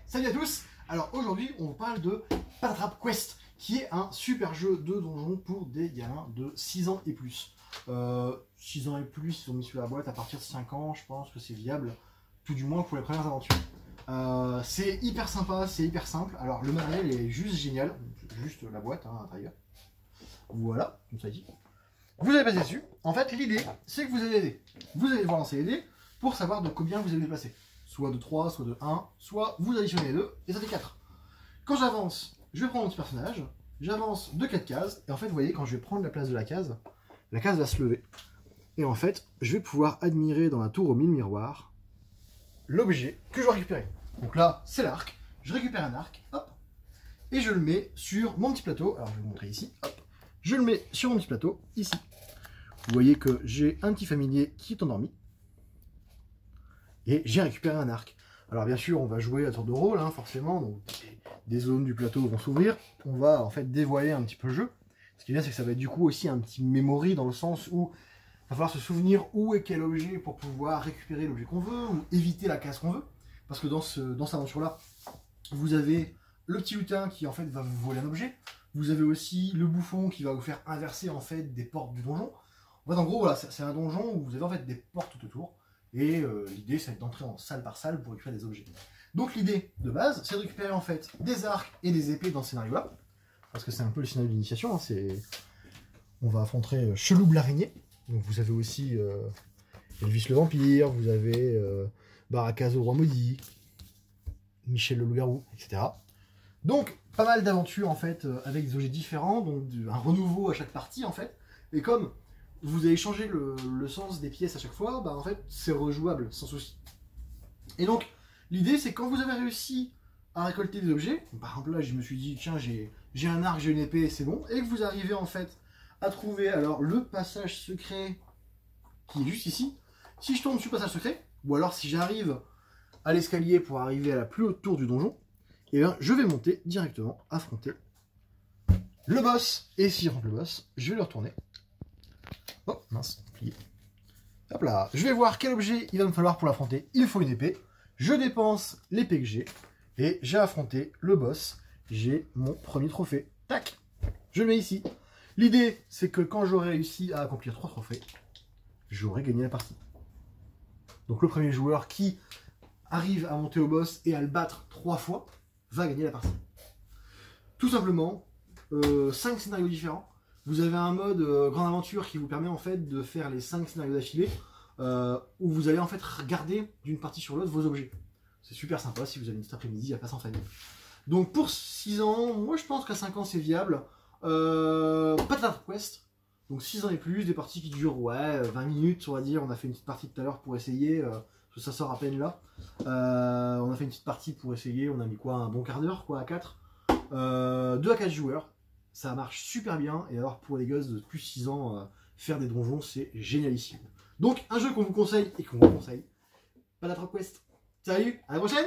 Salut à tous. Alors aujourd'hui on vous parle de Patatrap Quest, qui est un super jeu de donjon pour des gamins de 6 ans et plus. 6 ans et plus, ils ont mis sur la boîte à partir de 5 ans, je pense que c'est viable, tout du moins pour les premières aventures. C'est hyper sympa, c'est hyper simple. Alors le matériel est juste génial, juste la boîte à l'intérieur. Voilà, comme ça dit. Vous allez passer dessus. En fait, l'idée, c'est que vous allez aider. Vous allez devoir lancer les dés pour savoir de combien vous allez déplacer. Soit de 3, soit de 1, soit vous additionnez les deux, et ça fait 4. Quand j'avance, je vais prendre mon petit personnage, j'avance de 4 cases, et en fait, vous voyez, quand je vais prendre la place de la case va se lever. Et en fait, je vais pouvoir admirer dans la tour aux 1000 miroirs l'objet que je dois récupérer. Donc là, c'est l'arc. Je récupère un arc, hop, et je le mets sur mon petit plateau. Alors, je vais vous montrer ici, hop. Je le mets sur mon petit plateau, ici. Vous voyez que j'ai un petit familier qui est endormi. Et j'ai récupéré un arc. Alors bien sûr, on va jouer à tour de rôle, hein, forcément. Donc des zones du plateau vont s'ouvrir. On va en fait dévoiler un petit peu le jeu. Ce qui est bien, c'est que ça va être du coup aussi un petit memory, dans le sens où il va falloir se souvenir où est quel objet pour pouvoir récupérer l'objet qu'on veut, ou éviter la case qu'on veut. Parce que dans cette aventure-là, vous avez le petit lutin qui en fait va vous voler un objet. Vous avez aussi le bouffon qui va vous faire inverser en fait des portes du donjon. En fait, en gros, voilà, c'est un donjon où vous avez en fait des portes tout autour. Et l'idée, c'est d'entrer en salle par salle pour récupérer des objets. Donc l'idée de base, c'est de récupérer en fait des arcs et des épées dans ce scénario-là. Parce que c'est un peu le scénario d'initiation. Hein, on va affronter Cheloup l'araignée. Donc vous avez aussi Elvis le vampire, vous avez Barakazo le roi maudit, Michel le loup-garou, etc. Donc pas mal d'aventures en fait avec des objets différents, donc un renouveau à chaque partie en fait. Et comme vous allez changer le sens des pièces à chaque fois, bah en fait c'est rejouable sans souci. Et donc l'idée c'est quand vous avez réussi à récolter des objets, par exemple là je me suis dit tiens j'ai un arc, j'ai une épée, c'est bon, et que vous arrivez en fait à trouver alors le passage secret qui est juste ici. Si je tombe sur le passage secret, ou alors si j'arrive à l'escalier pour arriver à la plus haute tour du donjon, et bien je vais monter directement affronter le boss. Et si je rentre le boss, je vais le retourner. Oh mince, plié. Hop là, je vais voir quel objet il va me falloir pour l'affronter. Il faut une épée. Je dépense l'épée que j'ai. Et j'ai affronté le boss. J'ai mon premier trophée. Tac, je le mets ici. L'idée, c'est que quand j'aurai réussi à accomplir 3 trophées, j'aurai gagné la partie. Donc le premier joueur qui arrive à monter au boss et à le battre 3 fois, va gagner la partie. Tout simplement, 5 scénarios différents. Vous avez un mode grande aventure qui vous permet en fait de faire les 5 scénarios d'affilée, où vous allez en fait regarder d'une partie sur l'autre vos objets. C'est super sympa si vous avez une petite après-midi à passer en famille. Donc pour 6 ans, moi je pense qu'à 5 ans c'est viable. Patatrap Quest, donc 6 ans et plus, des parties qui durent 20 minutes on va dire. On a fait une petite partie tout à l'heure pour essayer, parce que ça sort à peine là. On a fait une petite partie pour essayer, on a mis quoi, un bon quart d'heure quoi, à 4. 2 à 4 joueurs. Ça marche super bien, et alors pour les gosses de plus de 6 ans, faire des donjons, c'est génialissime. Donc un jeu qu'on vous conseille et qu'on vous conseille, Patatrap Quest. Salut, à la prochaine!